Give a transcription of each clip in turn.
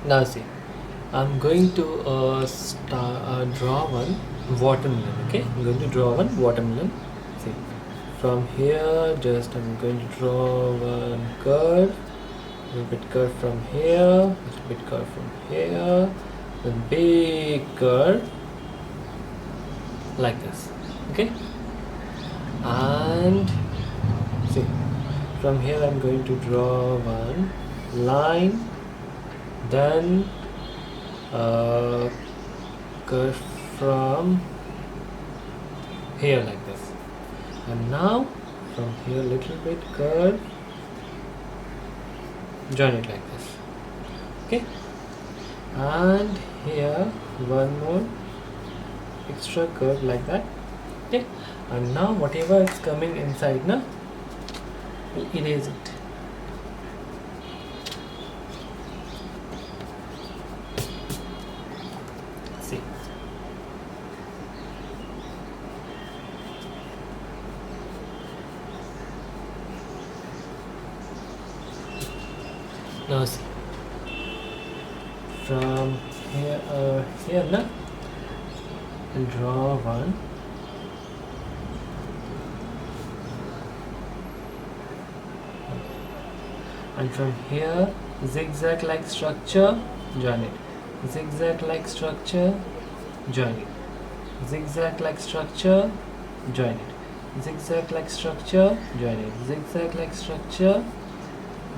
Now see, I'm going to draw one watermelon. Okay, I'm going to draw one watermelon. See, from here, just I'm going to draw one curve, a little bit curve from here, a little bit curve from here, a big curve like this. Okay, and see, from here I'm going to draw one line, then curve from here like this, and now from here little bit curve, join it like this. Okay, and here one more extra curve like that. Okay, and now whatever is coming inside now, we'll erase it. See, now see, from here now, and draw one, and from here zigzag like structure, join it, zigzag like structure, join it, zigzag like structure, join it, zigzag like structure, join it, zigzag like structure,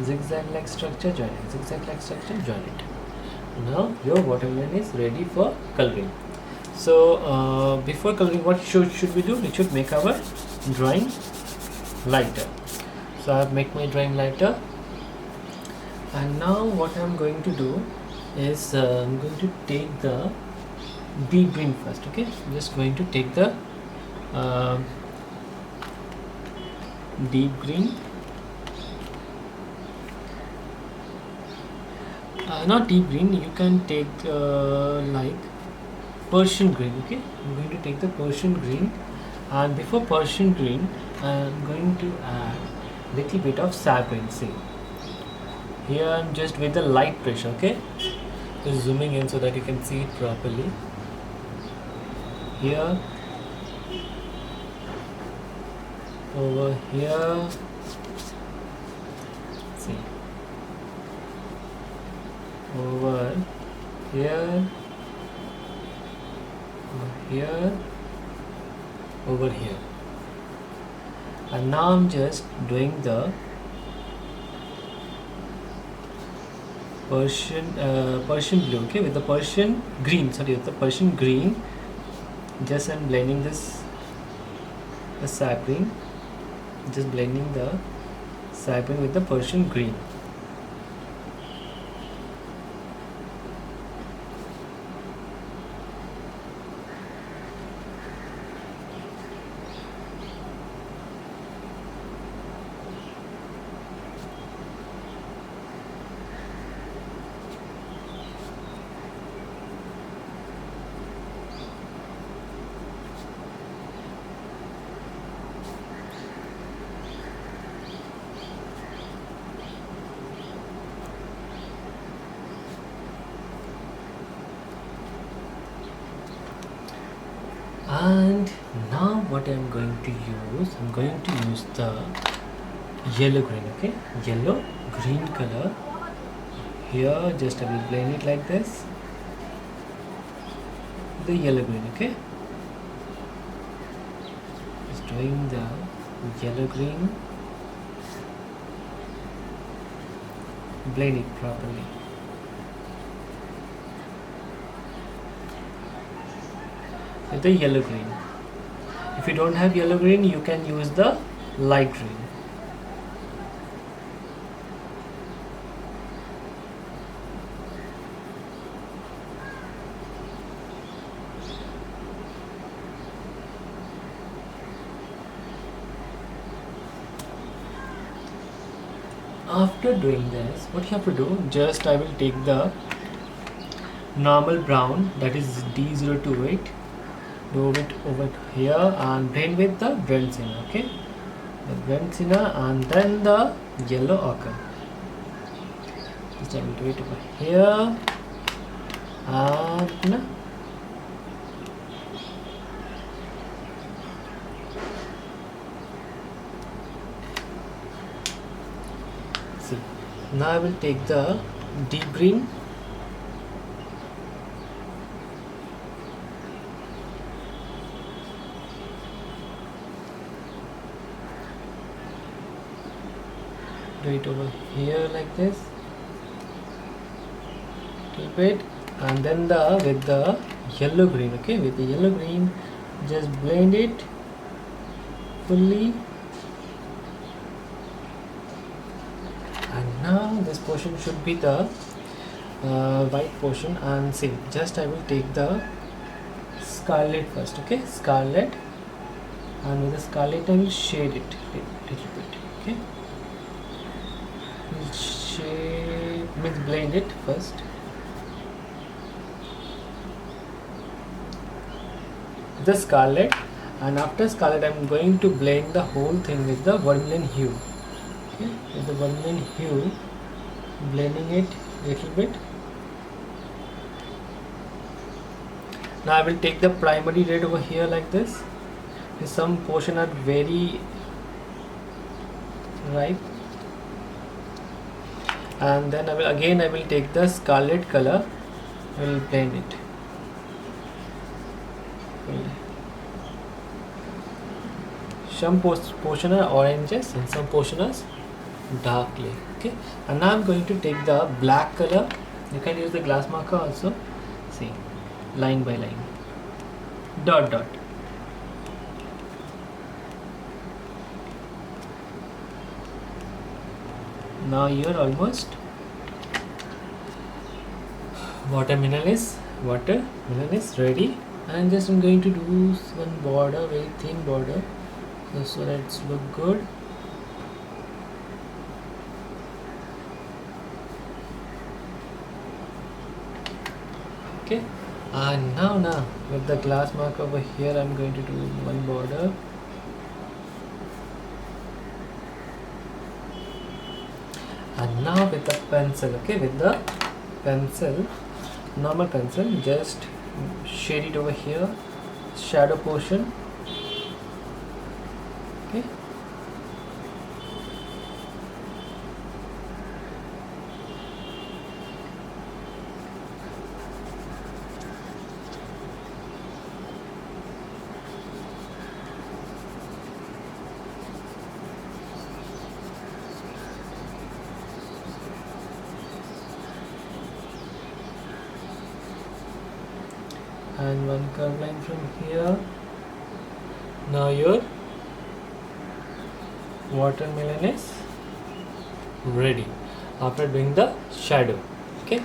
zigzag like structure, join it, zigzag like structure, join it. Now your watermelon is ready for coloring. So before coloring, what should we do? We should make our drawing lighter. So I have made my drawing lighter, and now what I'm going to do is I'm going to take the deep green first. Okay, I'm just going to take the deep green, not deep green, you can take like Persian green. Okay, I'm going to take the Persian green, and before Persian green I'm going to add little bit of sapphire. See, here I'm just with the light pressure. Okay, just zooming in so that you can see it properly. Here, over here, see, over here, here, over here, and now I'm just doing the Persian blue. Okay, with the Persian green. Sorry, with the Persian green. Just I'm blending this the sapling. Just blending the sapling with the Persian green. And now what I'm going to use the yellow green. Okay, yellow green color. Here just I will blend it like this, the yellow green. Okay, just doing the yellow green, blend it properly. With the yellow green. If you don't have yellow green, you can use the light green. After doing this, what you have to do, just I will take the normal brown, that is D028, do it over here and blend with the Brent sienna. Okay, the Brent sienna and then the yellow ochre. Just I will do it over here and see, now I will take the deep green do it over here like this little bit, and then with the yellow green. Okay, with the yellow green just blend it fully, and now this portion should be the white portion. And see, just I will take the scarlet first. Okay, scarlet, and with the scarlet I will shade it little bit. Okay, we'll shade, means blend it first. The scarlet, and after scarlet I'm going to blend the whole thing with the vermilion hue. Okay, with the vermilion hue, blending it little bit. Now I will take the primary red over here like this. Some portion are very ripe, and then I will take the scarlet color. I will blend it. Some portion are oranges and some portion are darkly. Okay, and now I'm going to take the black color. You can use the glass marker also. See, line by line, dot dot. Now you're almost watermelon is ready, and just I'm going to do one border, very thin border, so that it's look good. Okay, and now with the glass mark over here I'm going to do one border. And now with the pencil, okay, with the pencil, normal pencil, just shade it over here, shadow portion. Okay, and one curve line from here. Now your watermelon is ready after doing the shadow. Okay.